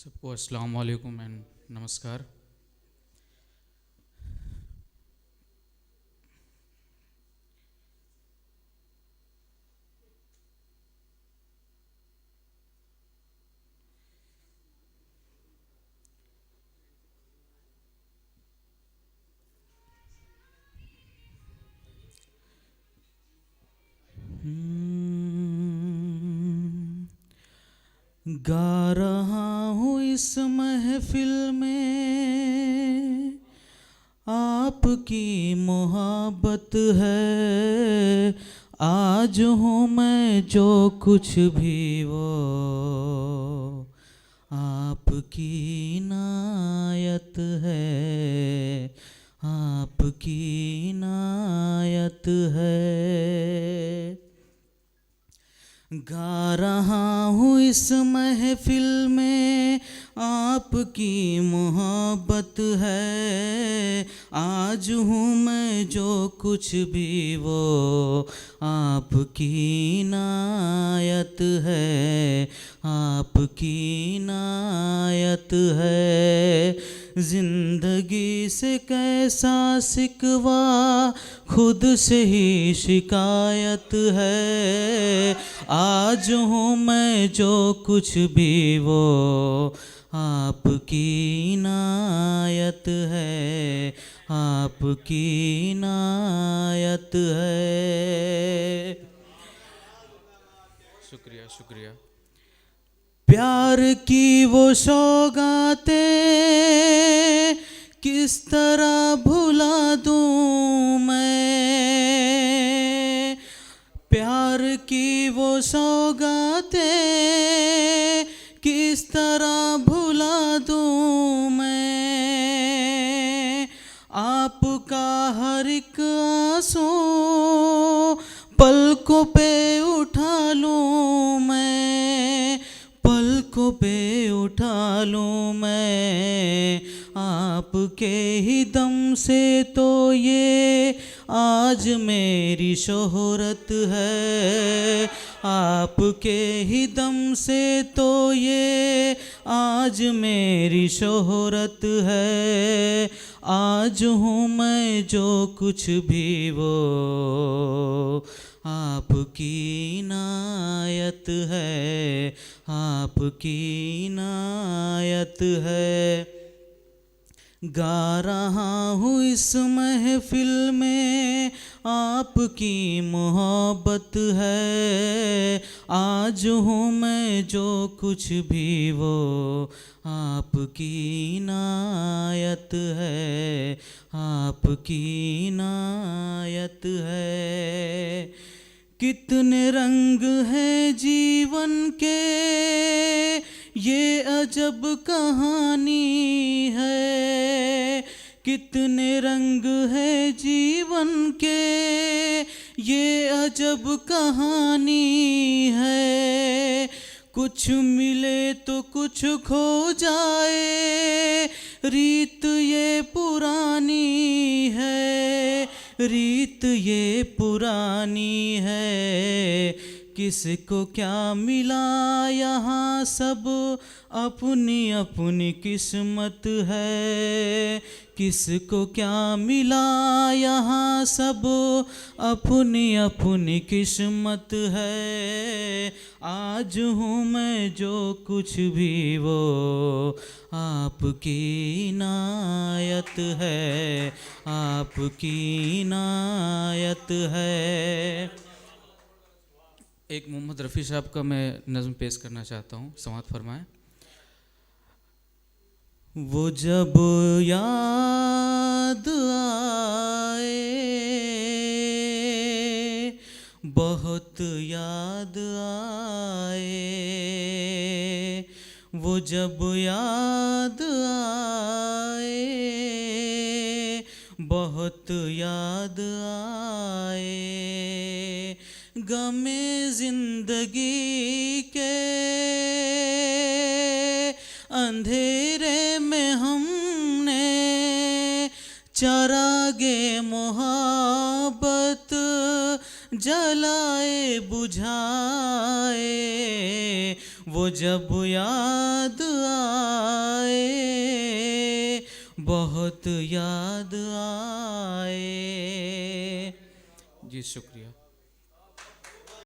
सबको अस्सलाम वालेकुम एंड नमस्कार। गा रहा हूँ इस महफिल में, आपकी मोहब्बत है। आज हूँ मैं जो कुछ भी वो आपकी इनायत है, आपकी इनायत है। गा रहा हूँ इस महफिल में, आपकी मोहब्बत है। आज हूँ मैं जो कुछ भी वो आपकी इनायत है, आपकी इनायत है। जिंदगी से कैसा सिकवा, खुद से ही शिकायत है। आज हूँ मैं जो कुछ भी वो आपकी इनायत है, आपकी इनायत है। शुक्रिया शुक्रिया। प्यार की वो सौगातें किस तरह भुला दूँ मैं, प्यार की वो सौगातें किस तरह भुला दूँ मैं। आपका हर एक आंसू पलकों पे उठा लूँ मैं, पलकों पे उठा लूँ मैं। आपके ही दम से तो ये आज मेरी शोहरत है, आपके ही दम से तो ये आज मेरी शोहरत है। आज हूँ मैं जो कुछ भी वो आपकी इनायत है, आपकी इनायत है। गा रहा हूँ इस महफिल में, आपकी मोहब्बत है। आज हूँ मैं जो कुछ भी वो आपकी इनायत है, आपकी इनायत है। कितने रंग हैं जीवन के, ये अजब कहानी है। कितने रंग है जीवन के, ये अजब कहानी है। कुछ मिले तो कुछ खो जाए, रीत ये पुरानी है, रीत ये पुरानी है। किसको क्या मिला यहाँ सब अपनी अपनी किस्मत है, किसको क्या मिला यहाँ सब अपनी अपनी किस्मत है। आज हूँ मैं जो कुछ भी वो आपकी इनायत है, आपकी इनायत है। एक मोहम्मद रफ़ी साहब का मैं नज़्म पेश करना चाहता हूँ, समाअत फरमाएं। वो जब याद आए, बहुत याद आए, वो जब याद आए, बहुत याद आए। गमे जिंदगी के अंधेरे में हमने चरागे मोहब्बत जलाए बुझाए। वो जब याद बहुत याद आए। जी शुक्रिया।